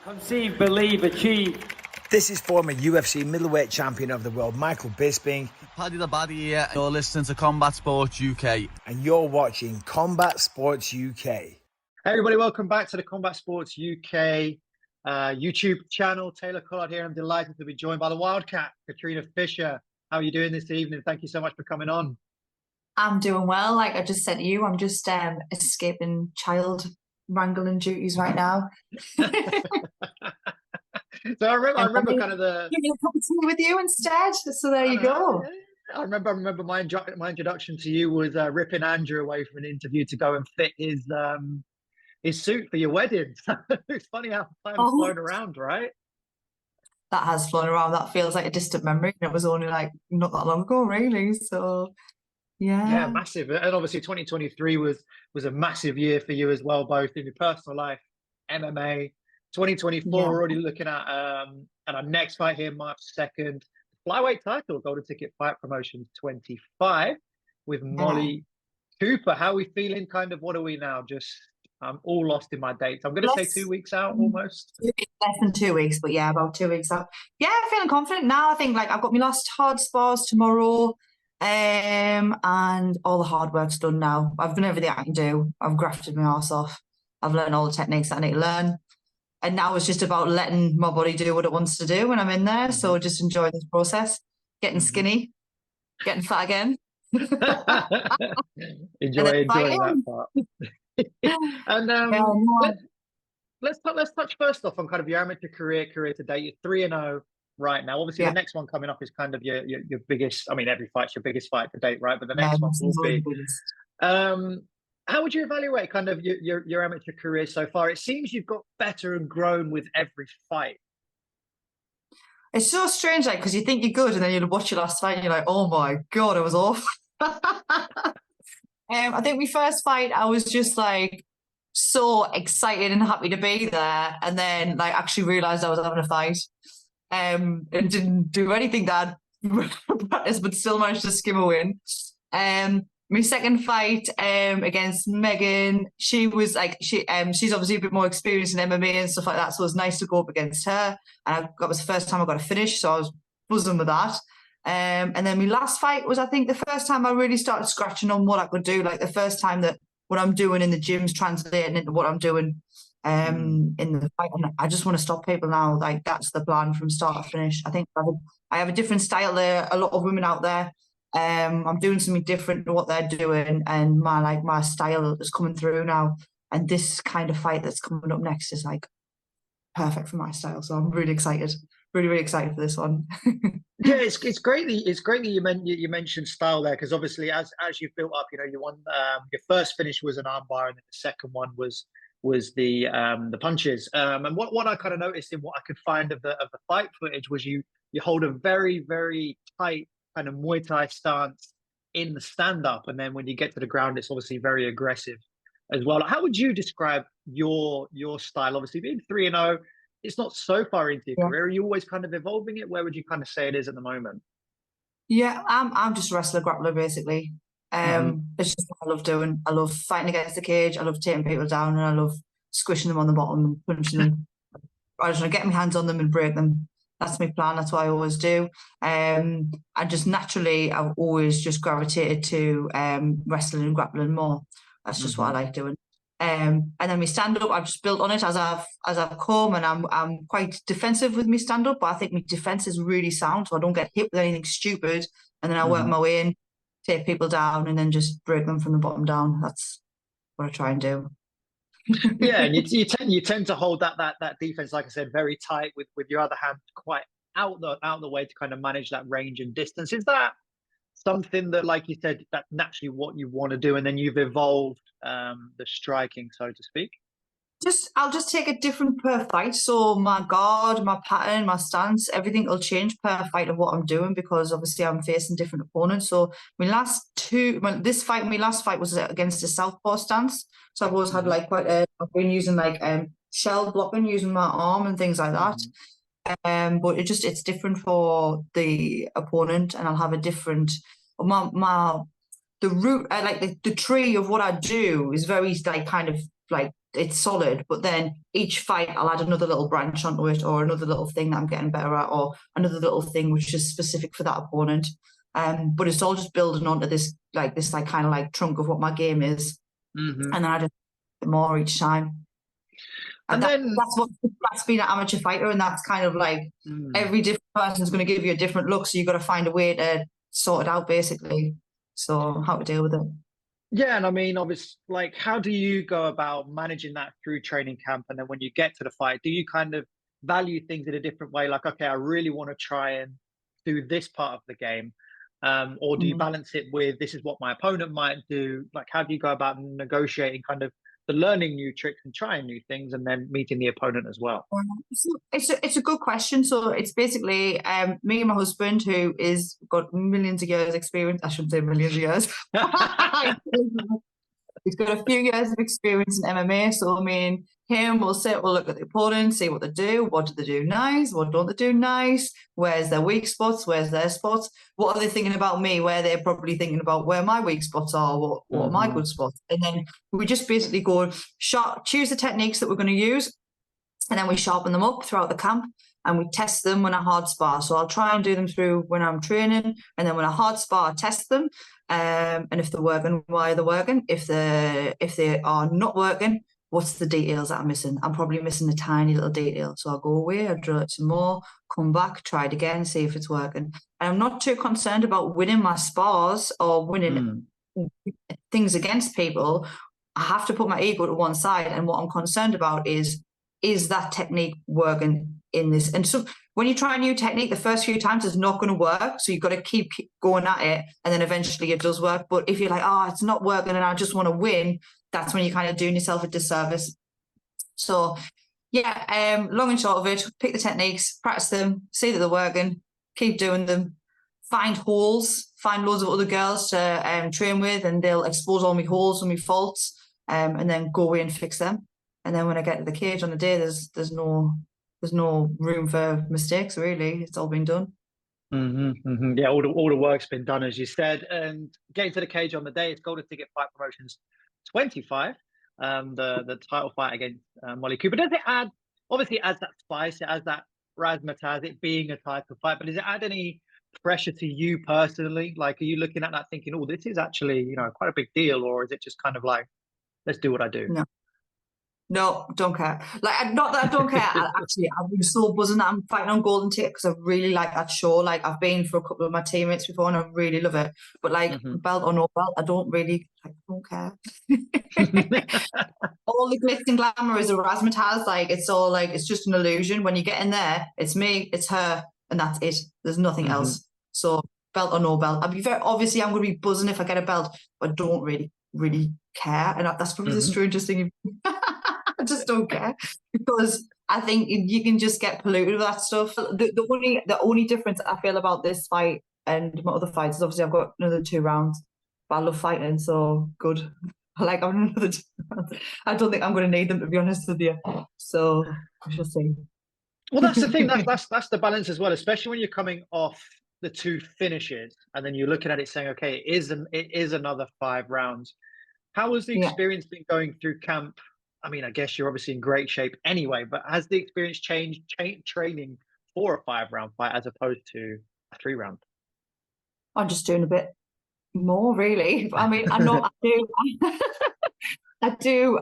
Conceive, believe, achieve. This is former UFC middleweight champion of the world, Michael Bisping. Paddy the Baddy here. You're listening to Combat Sports UK. And you're watching Combat Sports UK. Hey everybody, welcome back to the Combat Sports UK YouTube channel. Taylor Collard here. I'm delighted to be joined by the Wildcat, Katrina Fisher. How are you doing this evening? Thank you so much for coming on. I'm doing well. Like I just said to you, I'm just escaping child wrangling duties right now. So I remember kind of the give me a cup of tea with you instead. So there you go. I remember my introduction to you was ripping Andrew away from an interview to go and fit his suit for your wedding. It's funny how time's flown around, right? That has flown around. That feels like a distant memory. And it was only like not that long ago, really. So yeah, massive. And obviously 2023 was a massive year for you as well, both in your personal life, MMA. 2024, we're already looking at our next fight here, March 2nd, Flyweight title, Golden Ticket Fight Promotions 25 with Molly Cooper. How are we feeling? Kind of, what are we now? Just, I'm all lost in my dates. I'm going to say 2 weeks out almost. Less than 2 weeks, but yeah, about 2 weeks out. Yeah, I'm feeling confident now. I think like I've got my last hard spars tomorrow. And all the hard work's done now. I've done everything I can do. I've grafted my arse off. I've learned all the techniques that I need to learn. And now it's just about letting my body do what it wants to do when I'm in there. So just enjoying this process, getting skinny, getting fat again. enjoying that part. And let's touch first off on kind of your amateur career to date. You're 3-0 right now. Obviously, the next one coming up is kind of your biggest. I mean, every fight's your biggest fight to date, right? But the next one will be. How would you evaluate kind of your amateur career so far? It seems you've got better and grown with every fight. It's so strange, like, because you think you're good and then you watch your last fight and you're like, oh my God, it was awful. I think my first fight, I was just like so excited and happy to be there. And then like actually realized I was having a fight and didn't do anything that practice, but still managed to skim a win. My second fight against Megan, she was like she's obviously a bit more experienced in MMA and stuff like that, so it was nice to go up against her. And that was the first time I got a finish, so I was buzzing with that. And then my last fight was, I think, the first time I really started scratching on what I could do. Like the first time that what I'm doing in the gym's translating into what I'm doing in the fight. And I just want to stop people now. Like that's the plan from start to finish. I think I have a different style there. A lot of women out there. I'm doing something different to what they're doing, and my style is coming through now. And this kind of fight that's coming up next is like perfect for my style. So I'm really excited, really excited for this one. Yeah, it's great that you mentioned style there, because obviously as you've built up, you won your first finish was an armbar, and then the second one was the punches. And what I kind of noticed in what I could find of the fight footage was you hold a very, very tight kind of Muay Thai stance in the stand-up, and then when you get to the ground, it's obviously very aggressive as well. How would you describe your style? Obviously, being 3-0, it's not so far into your career. Are you always kind of evolving it? Where would you kind of say it is at the moment? Yeah, I'm just a wrestler, grappler, basically. It's just what I love doing. I love fighting against the cage. I love taking people down, and I love squishing them on the bottom and punching them. I just want to get my hands on them and break them. That's my plan. That's what I always do. I just naturally, I've always just gravitated to wrestling and grappling more. That's just what I like doing. And then my stand-up, I've just built on it as I've come, and I'm quite defensive with my stand-up, but I think my defense is really sound, so I don't get hit with anything stupid. And then I work my way in, take people down, and then just break them from the bottom down. That's what I try and do. Yeah, and you tend to hold that defense, like I said, very tight with your other hand quite out the way to kind of manage that range and distance. Is that something that, like you said, that's naturally what you want to do, and then you've evolved the striking, so to speak? I'll just take it different per fight. So my guard, my pattern, my stance, everything will change per fight of what I'm doing, because obviously I'm facing different opponents. So my last fight was against a southpaw stance. So I've always had like I've been using like shell blocking, using my arm and things like that. But it's different for the opponent, and I'll have a different the root, like the tree of what I do is very like kind of like it's solid, but then each fight I'll add another little branch onto it, or another little thing that I'm getting better at, or another little thing which is specific for that opponent. But it's all just building onto this kind of like trunk of what my game is, and then I just more each time. And that's being an amateur fighter, and that's kind of like every different person's going to give you a different look, so you've got to find a way to sort it out, basically. So how to deal with it. Yeah, and I mean, obviously, like, how do you go about managing that through training camp? And then when you get to the fight, do you kind of value things in a different way? Like, okay, I really want to try and do this part of the game. Or do you balance it with, this is what my opponent might do? Like, how do you go about negotiating kind of the learning new tricks and trying new things, and then meeting the opponent as well? It's a good question. So it's basically me and my husband, who is got millions of years experience. I shouldn't say millions of years. He's got a few years of experience in MMA. So me and him will we'll look at the opponent, see what they do, what do they do nice, what don't they do nice, where's their weak spots, where's their spots, what are they thinking about me, where they're probably thinking about where my weak spots are, what are my good spots. And then we just basically go choose the techniques that we're going to use, and then we sharpen them up throughout the camp, and we test them when I hard spar. So I'll try and do them through when I'm training, and then when I hard spar, I test them. And if they're working, why they're working. If they are not working, what's the details that I'm missing? I'm probably missing a tiny little detail. So I'll go away, I'll drill it some more, come back, try it again, see if it's working. And I'm not too concerned about winning my spars or winning things against people. I have to put my ego to one side. And what I'm concerned about is that technique working in this? And so when you try a new technique, the first few times it's not going to work. So you've got to keep going at it. And then eventually it does work. But if you're like, oh, it's not working and I just want to win, that's when you're kind of doing yourself a disservice. So yeah, long and short of it, pick the techniques, practice them, see that they're working, keep doing them, find holes, find loads of other girls to train with, and they'll expose all my holes and my faults, and then go away and fix them. And then when I get to the cage on the day, there's no room for mistakes, really. It's all been done. Yeah, all the work's been done, as you said. And getting to the cage on the day, it's Golden Ticket Fight Promotions 25, the title fight against Molly Cooper. Does it add, obviously it adds that spice, it adds that razzmatazz, it being a title fight, but does it add any pressure to you personally? Like, are you looking at that thinking, oh, this is actually, quite a big deal? Or is it just kind of like, let's do what I do? No, don't care. Like, not that I don't care. I've been so buzzing that I'm fighting on Golden Ticket because I really like that show. Like, I've been for a couple of my teammates before and I really love it. But like, belt or no belt, I don't care. All the glitz and glamour is a razzmatazz. Like, it's all like, it's just an illusion. When you get in there, it's me, it's her, and that's it. There's nothing else. So belt or no belt, I'm going to be buzzing if I get a belt, but I don't really care. And that's probably the strangest thing. I just don't care, because I think you can just get polluted with that stuff. The only difference I feel about this fight and my other fights is obviously I've got another 2 rounds, but I love fighting, so good. I like having another 2 rounds. I don't think I'm going to need them, to be honest with you. So we shall see. Well, that's the thing. That's the balance as well, especially when you're coming off the 2 finishes and then you're looking at it saying, okay, it is another 5 rounds. How has the experience been going through camp? I mean, I guess you're obviously in great shape anyway, but has the experience changed training for a 5-round fight as opposed to a 3-round? I'm just doing a bit more, really. I mean, I know I do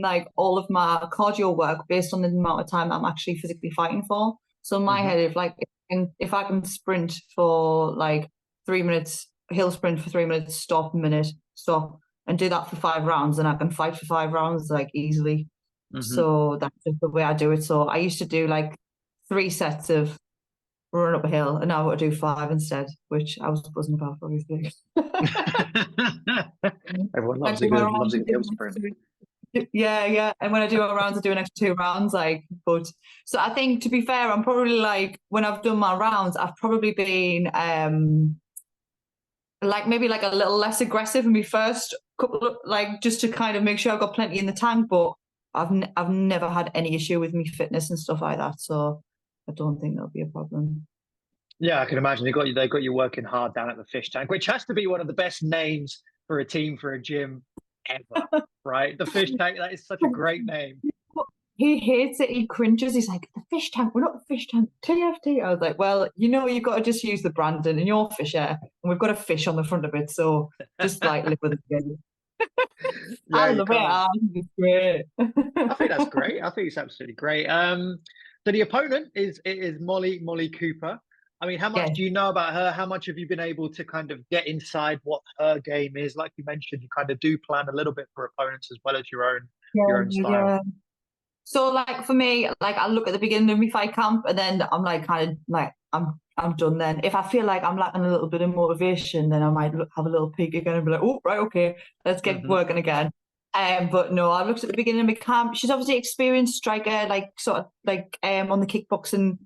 like all of my cardio work based on the amount of time I'm actually physically fighting for. So in my head, if I can sprint for like 3 minutes, hill sprint for 3 minutes, stop a minute, stop, and do that for 5 rounds, and I can fight for 5 rounds like easily. So that's just the way I do it. So I used to do like 3 sets of run up a hill, and now I do 5 instead, which I was buzzing about, obviously. Everyone loves a good hill sprint. Yeah. And when I do a rounds, I do an extra 2 rounds. But so I think, to be fair, I'm probably like, when I've done my rounds, I've probably been maybe a little less aggressive in my first couple of, just to kind of make sure I've got plenty in the tank. But I've never had any issue with me fitness and stuff like that, so I don't think that'll be a problem. Yeah, I can imagine they've got you working hard down at the fish tank, which has to be one of the best names for a team, for a gym ever, right? The fish tank, that is such a great name. He hates it. He cringes. He's like, the fish tank. We're not the fish tank. TFT. I was like, well, you've got to just use the branding and you're Fisher, and we've got a fish on the front of it. So just like live with it. Again. Yeah, I love it. I think it's great. I think that's great. I think it's absolutely great. So the opponent is Molly Cooper. I mean, how much do you know about her? How much have you been able to kind of get inside what her game is? Like you mentioned, you kind of do plan a little bit for opponents as well as your own style. Yeah. So like for me, like I look at the beginning of my fight camp and then I'm like kind of like I'm done then. If I feel like I'm lacking a little bit of motivation, then I might have a little peek again and be like, oh, right, okay, let's get working again. But no, I looked at the beginning of my camp. She's obviously experienced striker, like sort of like on the kickboxing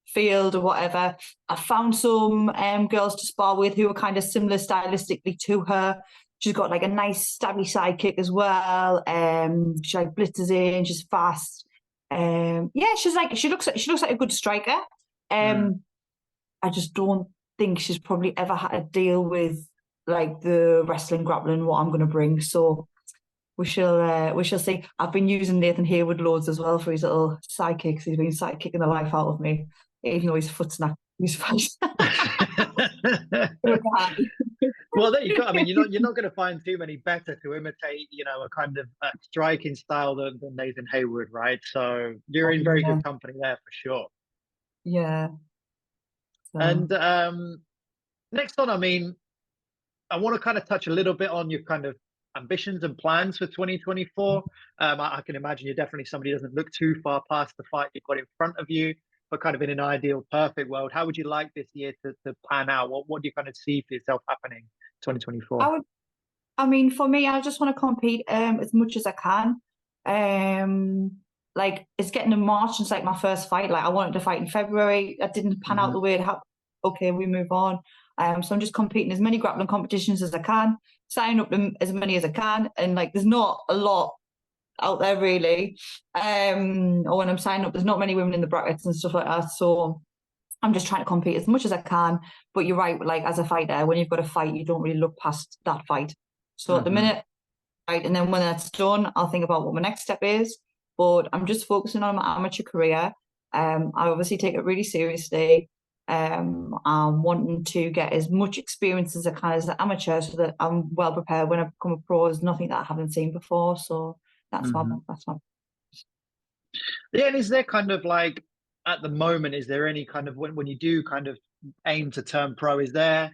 field or whatever. I found some girls to spar with who are kind of similar stylistically to her. She's got like a nice stabby side kick as well. She like blitzes in. She's fast. Yeah, she looks like a good striker. I just don't think she's probably ever had to deal with like the wrestling, grappling, what I'm going to bring. So we shall see. I've been using Nathan Hayward loads as well for his little side kicks. He's been side kicking the life out of me, even though his foot's not his face. Well, there you go. I mean, you're not going to find too many better to imitate, a kind of striking style than Nathan Hayward, right? So you're in very good company there for sure. Yeah. So. And next on, I mean, I want to kind of touch a little bit on your kind of ambitions and plans for 2024. I can imagine you're definitely somebody who doesn't look too far past the fight you've got in front of you, but kind of in an ideal, perfect world, how would you like this year to pan out? What do you kind of see for yourself happening 2024? I mean, for me, I just want to compete as much as I can. Like it's getting to March, and it's like my first fight. Like I wanted to fight in February. That didn't pan out the way it happened. Okay, we move on. So I'm just competing as many grappling competitions as I can, signing up as many as I can, and like there's not a lot out there really. Or when I'm signing up, there's not many women in the brackets and stuff like that. So I'm just trying to compete as much as I can. But you're right, like as a fighter, when you've got a fight, you don't really look past that fight. So at the minute, right, and then when that's done, I'll think about what my next step is. But I'm just focusing on my amateur career. I obviously take it really seriously. I'm wanting to get as much experience as I can as an amateur so that I'm well prepared when I become a pro. There's nothing that I haven't seen before. So that's my Yeah, and is there kind of like at the moment, is there any kind of when you do kind of aim to turn pro, is there,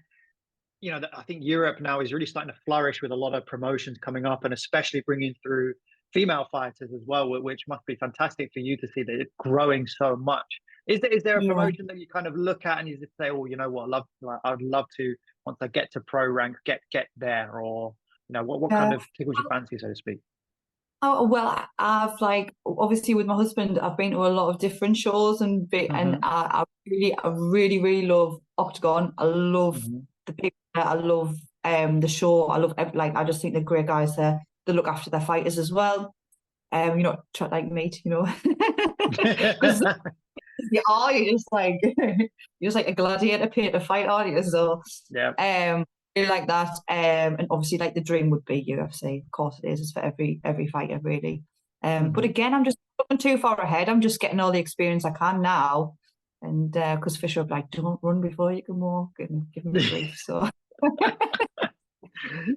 I think Europe now is really starting to flourish with a lot of promotions coming up and especially bringing through female fighters as well, which must be fantastic for you to see that it's growing so much. Is there a promotion that you kind of look at and you just say, oh, you know what, I'd love to, once I get to pro rank, get there, or what kind of tickles your fancy, so to speak? Oh well, I've like obviously with my husband, I've been to a lot of different shows and I really love Octagon. I love the people there. I love the show. I love I just think they're great guys there. They look after their fighters as well. Try like meat, because you're just like a gladiator paid to fight, aren't you? So yeah. Really like that. And obviously like the dream would be UFC. Of course it is. It's for every fighter really. But again, I'm just looking too far ahead. I'm just getting all the experience I can now. And because Fisher would like, don't run before you can walk, and give me grief. So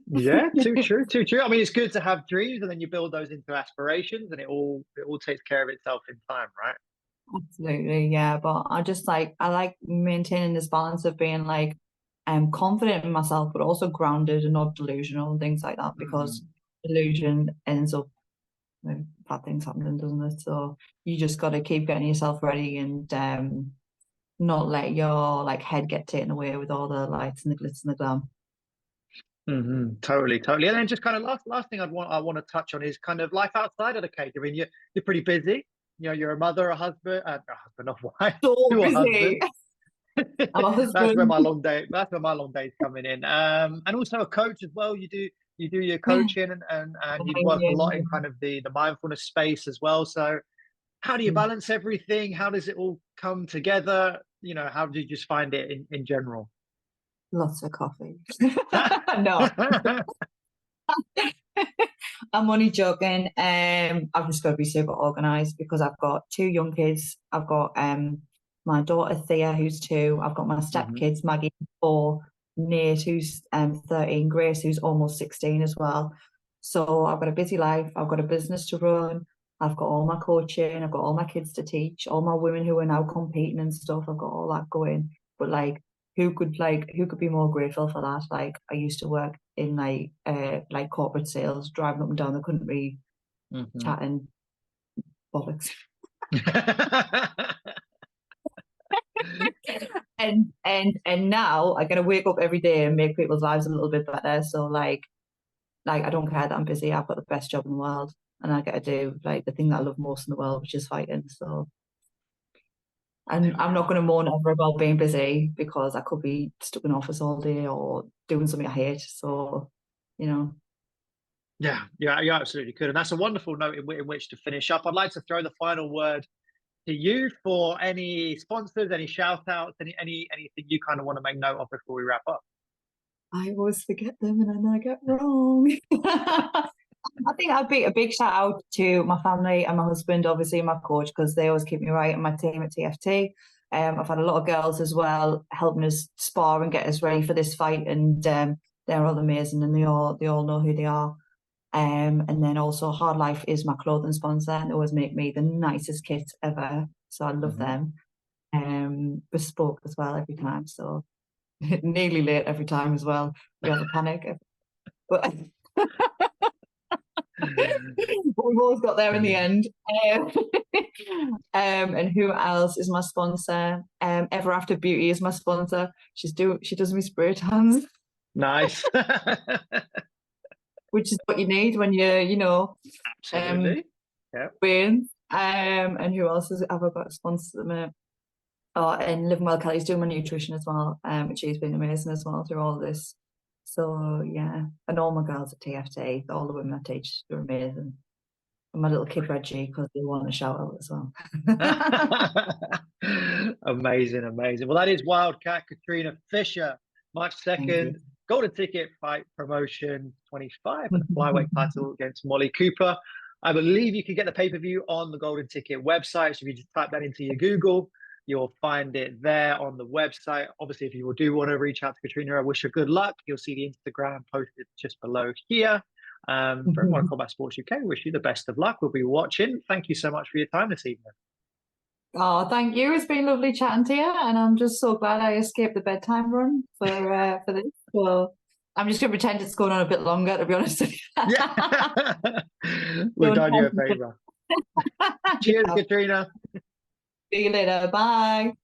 yeah, too true. I mean, it's good to have dreams and then you build those into aspirations and it all takes care of itself in time, right? Absolutely, yeah. But I like maintaining this balance of being like confident in myself, but also grounded and not delusional and things like that, because delusion ends up bad things happening, doesn't it? So you just got to keep getting yourself ready and not let your like head get taken away with all the lights and the glitz and the glam. Totally. And then just kind of last thing I want to touch on is kind of life outside of the cage. I mean, you're pretty busy. You're a mother, a husband, a wife, so busy. I'm a husband. That's where my long days coming in. And also a coach as well. You do your coaching and you work a lot in kind of the mindfulness space as well. So how do you balance everything? How does it all come together? How do you just find it in general? Lots of coffee. No. I'm only joking. I've just got to be super organised because I've got 2 young kids. I've got my daughter Thea, who's 2. I've got my stepkids, Maggie, 4, Nate, who's 13, Grace, who's almost 16 as well. So I've got a busy life. I've got a business to run. I've got all my coaching. I've got all my kids to teach. All my women who are now competing and stuff. I've got all that going. But like, who could be more grateful for that? Like, I used to work in like corporate sales, driving up and down the country, chatting bollocks. and now I gotta wake up every day and make people's lives a little bit better. So like I don't care that I'm busy. I've got the best job in the world, and I get to do like the thing that I love most in the world, which is fighting. So. And I'm not going to moan ever about being busy because I could be stuck in office all day or doing something I hate. So, you know. Yeah, you absolutely could. And that's a wonderful note in which to finish up. I'd like to throw the final word to you for any sponsors, any shout outs, anything you kind of want to make note of before we wrap up. I always forget them and then I get wrong. I think I'd be a big shout out to my family and my husband, obviously my coach, because they always keep me right, and my team at TFT. I've had a lot of girls as well helping us spar and get us ready for this fight, and they're all amazing, and they all know who they are. And then also Hard Life is my clothing sponsor, and they always make me the nicest kit ever. So I love them. Bespoke as well every time. So nearly late every time as well. We have a panic. But we've always got there in the end. And who else is my sponsor? Ever After Beauty is my sponsor. She does me spray tans. Nice. Which is what you need when you're, absolutely. Wayne. And who else have I got a sponsor at the minute? Oh, and Living Well Kelly's doing my nutrition as well, which she's been amazing as well through all of this. So yeah, and all my girls at TFT, all the women I teach, they're amazing. And my little kid Reggie, because they want a shout out as well. Amazing. Well, that is Wildcat Katrina Fisher, March 2nd, Golden Ticket Fight Promotion 25 and the Flyweight title against Molly Cooper. I believe you can get the pay-per-view on the Golden Ticket website. So if you just type that into your Google, you'll find it there on the website. Obviously, if you do want to reach out to Katrina, I wish her good luck. You'll see the Instagram posted just below here. For everyone at Combat Sports UK, wish you the best of luck. We'll be watching. Thank you so much for your time this evening. Oh, thank you. It's been lovely chatting to you, and I'm just so glad I escaped the bedtime run for this. Well, I'm just going to pretend it's going on a bit longer, to be honest with you. Yeah. We've done you a favor. Cheers, Katrina. See you later. Bye.